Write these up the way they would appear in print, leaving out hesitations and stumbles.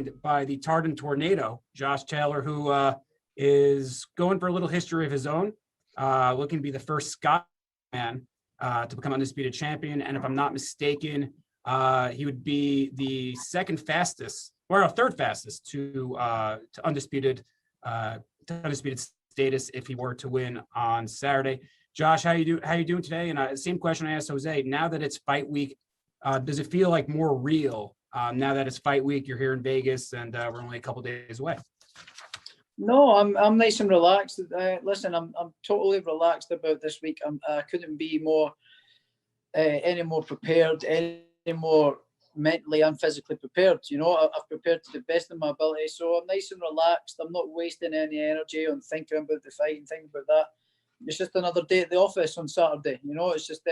joined by the Tartan Tornado, Josh Taylor, who is going for a little history of his own, looking to be the first Scottish man to become undisputed champion. And if I'm not mistaken, he would be the third fastest to undisputed status if he were to win on Saturday. Josh, how you doing today? And same question I asked Jose. Now that it's fight week, does it feel like more real now that it's fight week? You're here in Vegas, and we're only a couple days away. No, I'm nice and relaxed. Listen, I'm totally relaxed about this week. I couldn't be any more prepared, any more mentally and physically prepared. You know, I've prepared to the best of my ability, so I'm nice and relaxed. I'm not wasting any energy on thinking about the fight and thinking about that. It's just another day at the office on Saturday. You know, it's just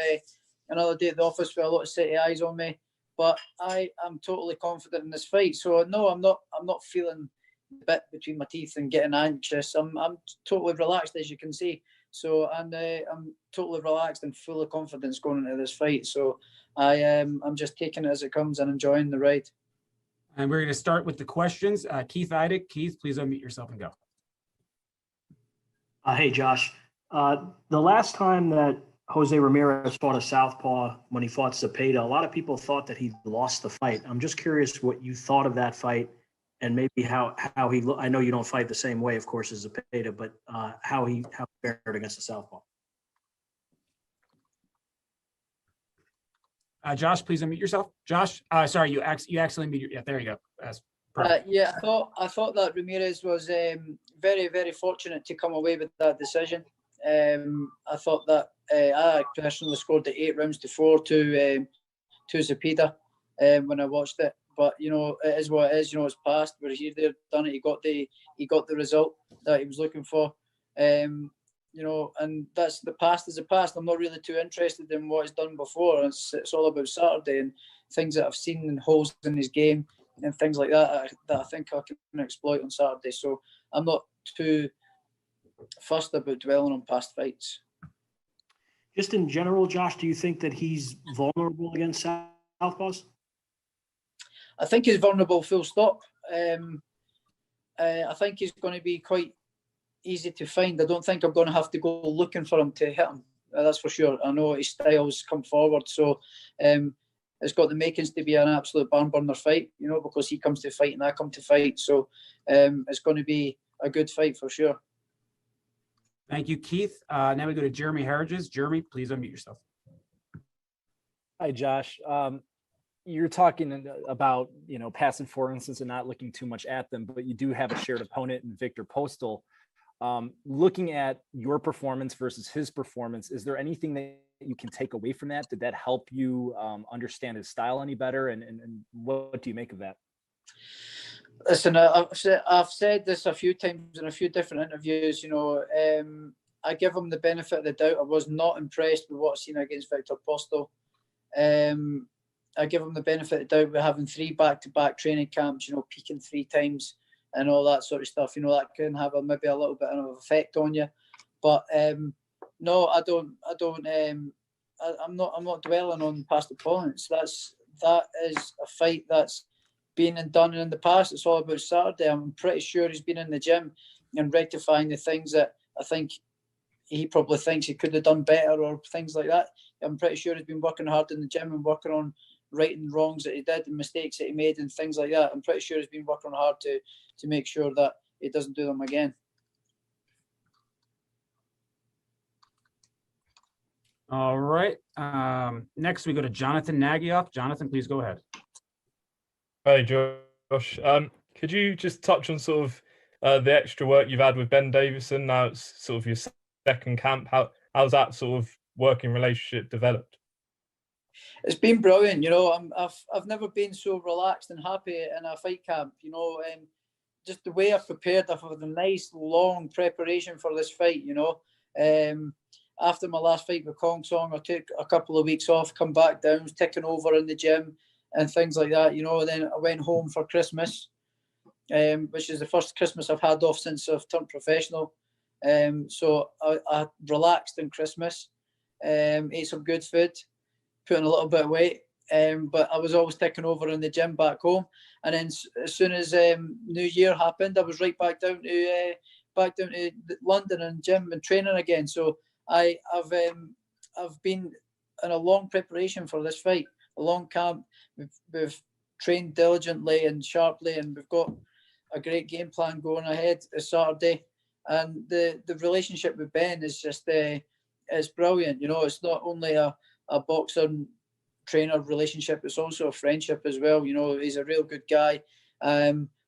another day at the office with a lot of city eyes on me. But I am totally confident in this fight. So no, I'm not feeling the bit between my teeth and getting anxious. I'm totally relaxed, as you can see. So I'm totally relaxed and full of confidence going into this fight. So I'm just taking it as it comes and enjoying the ride. And we're going to start with the questions. Keith Idek. Keith, please unmute yourself and go. Hey, Josh. The last time that Jose Ramirez fought a southpaw when he fought Zepeda, a lot of people thought that he lost the fight. I'm just curious what you thought of that fight and maybe how he I know you don't fight the same way, of course, as Zepeda, but how he fared against the southpaw. Josh, please unmute yourself. Josh, sorry, you accidentally muted. Yeah, there you go. Yeah, I thought that Ramirez was very, very fortunate to come away with that decision. I thought that I personally scored the 8-4 to Zepeda when I watched it. But you know, it is what it is. You know, it's past. We're here, there, done it. He got the result that he was looking for. You know, and that's the past is the past. I'm not really too interested in what he's done before. It's all about Saturday and things that I've seen and holes in his game and things like that that I think I can exploit on Saturday. So I'm not too fussed about dwelling on past fights. Just in general, Josh, do you think that he's vulnerable against southpaws? I think he's vulnerable, full stop. I think he's going to be quite easy to find. I don't think I'm going to have to go looking for him to hit him. That's for sure. I know his styles come forward, so it's got the makings to be an absolute barn burner fight, you know, because he comes to fight and I come to fight. So it's going to be a good fight for sure. Thank you, Keith. Now we go to Jeremy Harridges. Jeremy, please unmute yourself. Hi, Josh. You're talking about, you know, passive, for instance, and not looking too much at them, but you do have a shared opponent in Victor Postal. Looking at your performance versus his performance, is there anything that you can take away from that? Did that help you understand his style any better? And what do you make of that? Listen, I've said this a few times in a few different interviews. You know, I give him the benefit of the doubt. I was not impressed with what I've seen against Victor Postal. I give him the benefit of the doubt with having 3 back-to-back training camps, you know, peaking 3 times and all that sort of stuff. You know, that can have maybe a little bit of an effect on you. But no, I'm not dwelling on past opponents. That is a fight that's been and done in the past. It's all about Saturday. I'm pretty sure he's been in the gym and rectifying the things that I think he probably thinks he could have done better or things like that. I'm pretty sure he's been working hard in the gym and working on righting wrongs that he did and mistakes that he made and things like that. I'm pretty sure he's been working hard to make sure that he doesn't do them again. All right. Next, we go to Jonathan Nagyoff. Jonathan, please go ahead. Hey, Josh. Could you just touch on sort of the extra work you've had with Ben Davison? Now it's sort of your second camp. How's that sort of working relationship developed? It's been brilliant. You know, I've never been so relaxed and happy in a fight camp. You know, just the way I've prepared, I've had a nice long preparation for this fight. You know, after my last fight with Kong Song, I took a couple of weeks off, come back down, was ticking over in the gym and things like that. You know, and then I went home for Christmas, which is the first Christmas I've had off since I've turned professional. So I relaxed in Christmas, ate some good food, put on a little bit of weight, but I was always taking over in the gym back home. And then as soon as New Year happened, I was right back down to London and gym and training again. So I've been in a long preparation for this fight, a long camp. We've trained diligently and sharply, and we've got a great game plan going ahead this Saturday. And the relationship with Ben is just it's brilliant. You know, it's not only a boxer and trainer relationship, it's also a friendship as well. You know, he's a real good guy,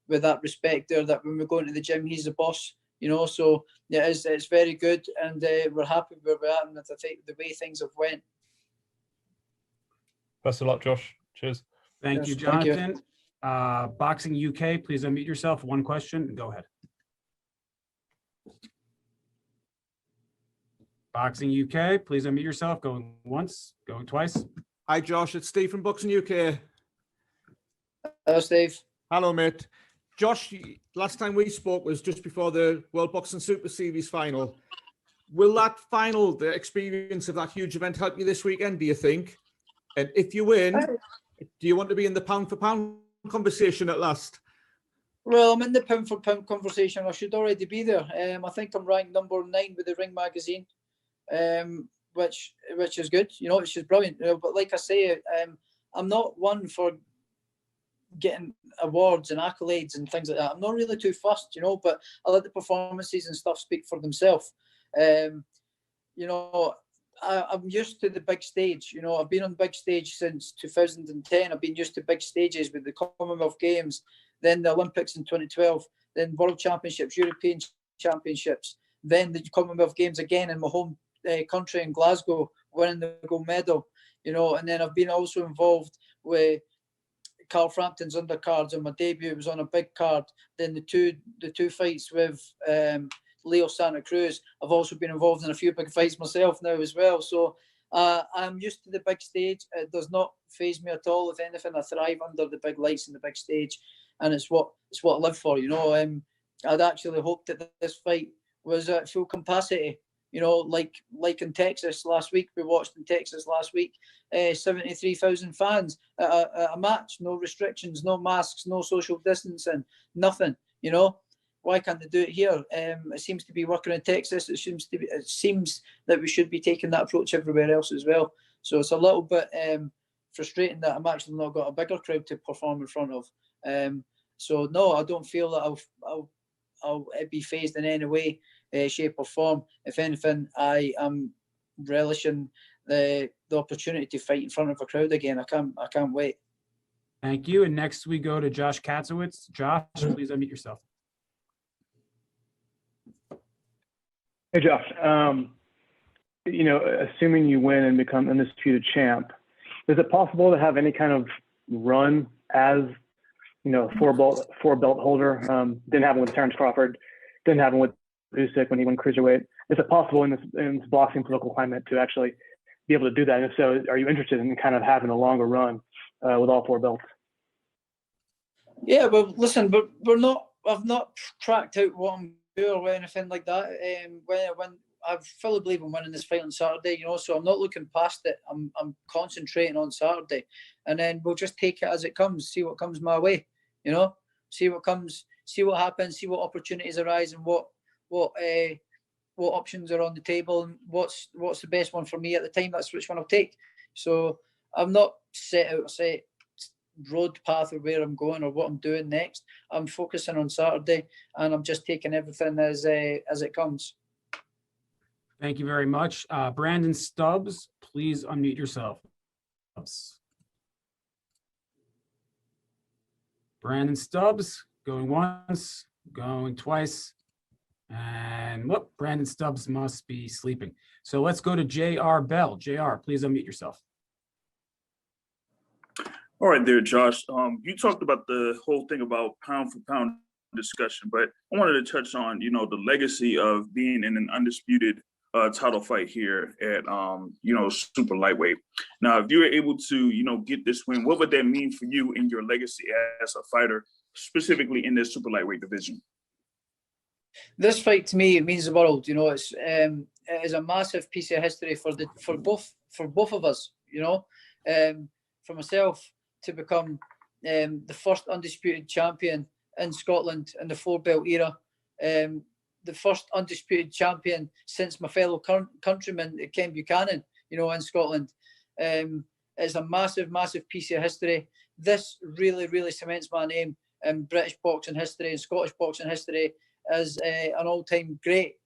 with that respect there, that when we go into the gym, he's the boss. You know, so yeah, it's very good, and we're happy where we're at, and I think the way things have went. Best of luck, Josh. Cheers. Thank you, Yes, thank you. Jonathan. Boxing UK, please unmute yourself. One question, go ahead. Boxing UK, please unmute yourself. Going once, going twice. Hi, Josh. It's Steve from Boxing UK. Hello, Steve. Hello, mate. Josh, last time we spoke was just before the World Boxing Super Series final. Will that final, the experience of that huge event, help you this weekend, do you think? And if you win, do you want to be in the pound for pound conversation at last? Well, I'm in the pound for pound conversation. I should already be there. I think I'm ranked number 9 with the Ring magazine, which is good. You know, which is brilliant. You know, but like I say, I'm not one for getting awards and accolades and things like that. I'm not really too fussed, you know, but I let the performances and stuff speak for themselves. You know, I'm used to the big stage. You know, I've been on the big stage since 2010. I've been used to big stages with the Commonwealth Games, then the Olympics in 2012, then World Championships, European Championships, then the Commonwealth Games again in my home country in Glasgow, winning the gold medal. You know, and then I've been also involved with Carl Frampton's undercards. On my debut, was on a big card. Then the two fights with Leo Santa Cruz. I've also been involved in a few big fights myself now as well. So I'm used to the big stage. It does not faze me at all. If anything, I thrive under the big lights and the big stage, and it's what I live for. You know, I'd actually hoped that this fight was at full capacity. You know, like in Texas last week, we watched in Texas last week, 73,000 fans at a match, no restrictions, no masks, no social distancing, nothing. You know, why can't they do it here? It seems to be working in Texas. It seems that we should be taking that approach everywhere else as well. So it's a little bit frustrating that I'm actually not got a bigger crowd to perform in front of. So no, I don't feel that I'll be phased in any way, shape or form. If anything, I am relishing the opportunity to fight in front of a crowd again. I can't wait. Thank you. And next we go to Josh Katzowitz. Josh, please unmute yourself. Hey, Josh. You know, assuming you win and become undisputed champ, is it possible to have any kind of run as, you know, four belt holder? Didn't happen with Terrence Crawford. Didn't happen with Usyk when he went cruiserweight. Is it possible in this boxing political climate to actually be able to do that? And if so, are you interested in kind of having a longer run with all 4 belts? Yeah, well, listen, but I've not tracked out what I'm doing or anything like that. When I fully believe I'm winning this fight on Saturday, you know, so I'm not looking past it. I'm concentrating on Saturday, and then we'll just take it as it comes, see what comes my way, you know, see what comes, see what happens, see what opportunities arise, and what options are on the table, and what's the best one for me at the time. That's which one I'll take. So I'm not set out a road path of where I'm going or what I'm doing next. I'm focusing on Saturday, and I'm just taking everything as it comes. Thank you very much. Brandon Stubbs, please unmute yourself. Brandon Stubbs, going once, going twice. And whoop, Brandon Stubbs must be sleeping. So let's go to J.R. Bell. J.R., please unmute yourself. All right there, Josh. You talked about the whole thing about pound for pound discussion, but I wanted to touch on, you know, the legacy of being in an undisputed title fight here at, you know, super lightweight. Now, if you were able to, you know, get this win, what would that mean for you in your legacy as a fighter, specifically in this super lightweight division? This fight to me, it means the world. You know, it is a massive piece of history for both of us. You know, for myself to become the first undisputed champion in Scotland in the 4-belt era. The first undisputed champion since my fellow countryman, Ken Buchanan, in Scotland. It's a massive, massive piece of history. This really, really cements my name in British boxing history and Scottish boxing history as an all-time great,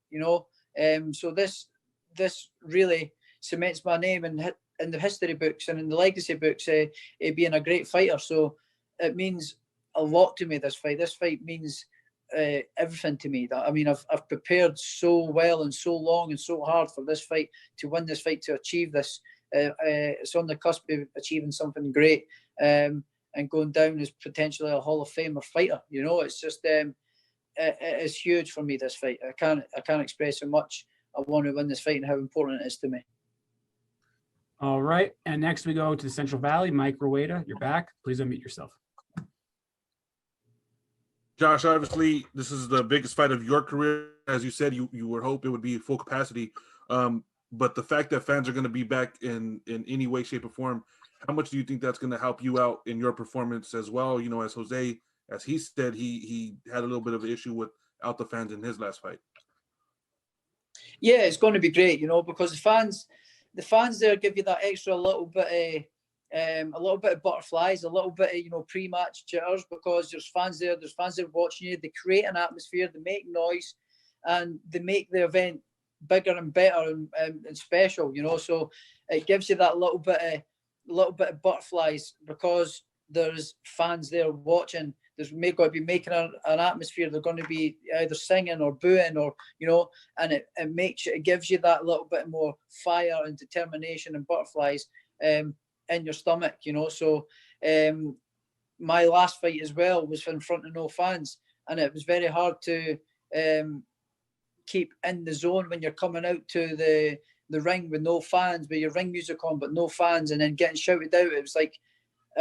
So this really cements my name in the history books and in the legacy books, being a great fighter. So it means a lot to me, this fight. This fight means everything to me. I mean, I've prepared so well and so long and so hard for this fight, to win this fight, to achieve this. It's on the cusp of achieving something great, and going down as potentially a Hall of Famer fighter. It's just it is huge for me, this fight. I can't express how much I want to win this fight and how important it is to me. All right, and next we go to the Central Valley. Mike Roweda, you're back. Please unmute yourself. Josh, obviously, this is the biggest fight of your career. As you said, you would hope it would be full capacity. But the fact that fans are going to be back in any way, shape, or form, how much do you think that's going to help you out in your performance as well? As Jose, as he said, he had a little bit of an issue without the fans in his last fight. Yeah, it's going to be great, because the fans there give you that extra little bit of butterflies, a little bit of pre-match jitters, because there's fans there watching you. They create an atmosphere, they make noise, and they make the event bigger and better and special, So it gives you that little bit of butterflies, because there's fans there watching. There's got to be making an atmosphere. They're going to be either singing or booing, or and it gives you that little bit more fire and determination and butterflies in your stomach, So my last fight as well was in front of no fans, and it was very hard to keep in the zone when you're coming out to the ring with no fans, with your ring music on but no fans, and then getting shouted out. It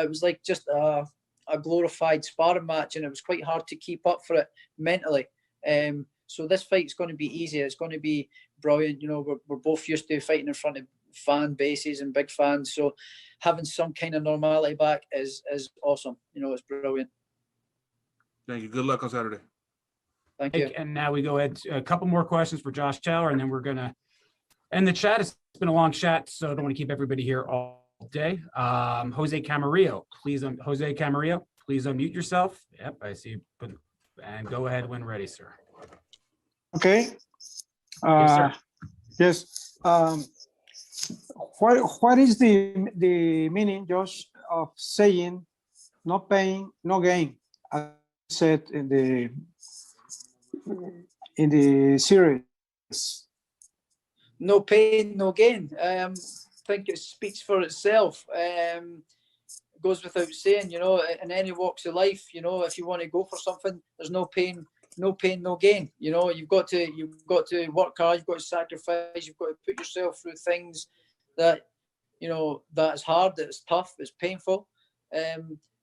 was like just a glorified sparring match, and it was quite hard to keep up for it mentally. So this fight's going to be easy. It's going to be brilliant. We're both used to fighting in front of fan bases and big fans, so having some kind of normality back is awesome. It's brilliant. Thank you. Good luck on Saturday. Thank you. And now we go ahead to a couple more questions for Josh Taylor, and then we're going to end the chat. It's been a long chat, so I don't want to keep everybody here all day. Jose Camarillo, please unmute yourself. Yep, I see. And go ahead when ready, sir. Okay. Yes, sir. Yes. What is the meaning, Josh, of saying no pain, no gain, as said in the series? No pain, no gain. I think it speaks for itself. It goes without saying, in any walks of life, if you want to go for something, there's no pain, no gain. You've got to work hard, you've got to sacrifice, you've got to put yourself through things that that is hard, that is tough, it's painful,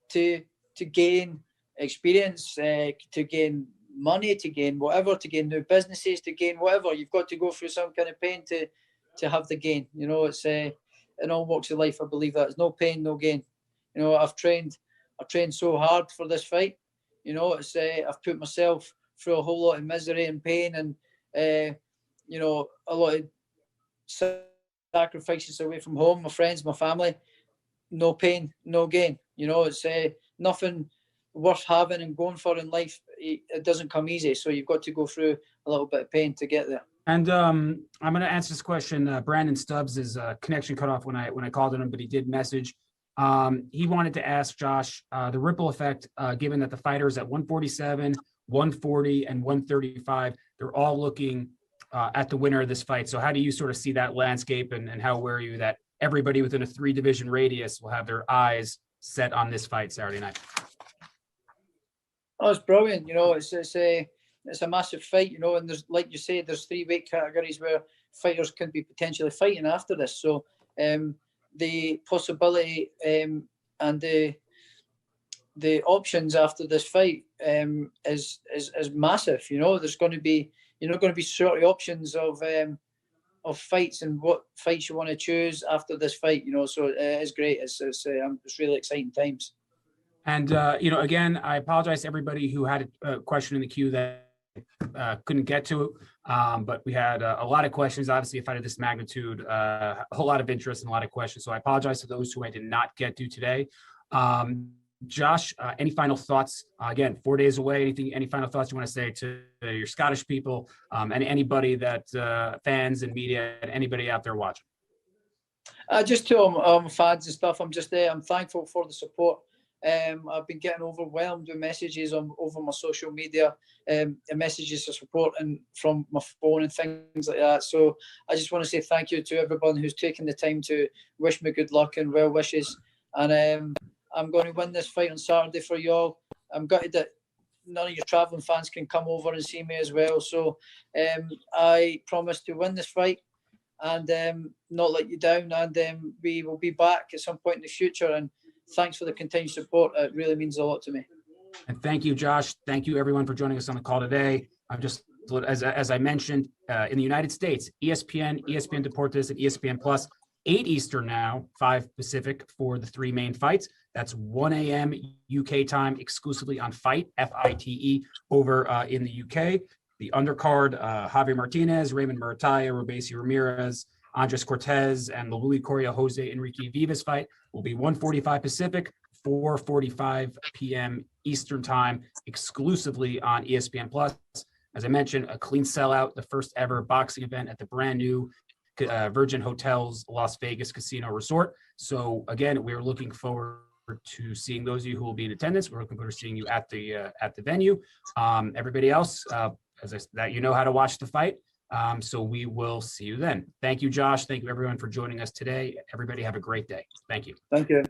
to gain experience, to gain money, to gain whatever, to gain new businesses, to gain whatever. You've got to go through some kind of pain to have the gain. It's in all walks of life, I believe that. There's no pain, no gain. I've trained so hard for this fight. I've put myself through a whole lot of misery and pain, and a lot of sacrifices away from home, my friends, my family. No pain, no gain. It's nothing worth having and going for in life. It doesn't come easy, so you've got to go through a little bit of pain to get there. And I'm going to answer this question. Brandon Stubbs' connection cut off when I called on him, but he did message. He wanted to ask Josh the ripple effect, given that the fighters at 147, 140, and 135, they're all looking at the winner of this fight. So how do you sort of see that landscape, and how aware are you that everybody within a 3-division radius will have their eyes set on this fight Saturday night? Oh, it's brilliant. It's a massive fight, and there's, like you say, there's 3 weight categories where fighters can be potentially fighting after this. So the possibility and the options after this fight is massive. There's going to be, you're not going to be short of options of of fights and what fights you want to choose after this fight. So it's great. It's really exciting times. And again, I apologize to everybody who had a question in the queue that couldn't get to, but we had a lot of questions. Obviously, a fight of this magnitude, a whole lot of interest and a lot of questions. So I apologize to those who I did not get to today. Josh, any final thoughts? Again, 4 days away. Any final thoughts you want to say to your Scottish people and anybody that fans and media and anybody out there watching? Just to fans and stuff. I'm thankful for the support. I've been getting overwhelmed with messages over my social media, and messages of support and from my phone and things like that. So I just want to say thank you to everyone who's taken the time to wish me good luck and well wishes. And I'm going to win this fight on Saturday for y'all. I'm gutted that none of your traveling fans can come over and see me as well. So I promise to win this fight and not let you down. And we will be back at some point in the future. And thanks for the continued support. It really means a lot to me. And thank you, Josh. Thank you, everyone, for joining us on the call today. I'm just, as I mentioned, in the United States, ESPN, ESPN Deportes, and ESPN Plus, 8 Eastern now, 5 Pacific for the 3 main fights. That's 1 a.m. UK time exclusively on FITE, FITE, over in the UK. The undercard, Javier Martinez, Raymond Murataya, Jose Ramirez, Andres Cortez, and the Louis Correa Jose Enrique Vivas fight will be 1:45 Pacific, 4:45 p.m. Eastern time, exclusively on ESPN Plus. As I mentioned, a clean sellout, the first ever boxing event at the brand new Virgin Hotels Las Vegas Casino Resort. So again, we're looking forward to seeing those of you who will be in attendance. We're looking forward to seeing you at the venue. Everybody else, that you know how to watch the fight. So we will see you then. Thank you, Josh. Thank you, everyone, for joining us today. Everybody have a great day. Thank you. Thank you.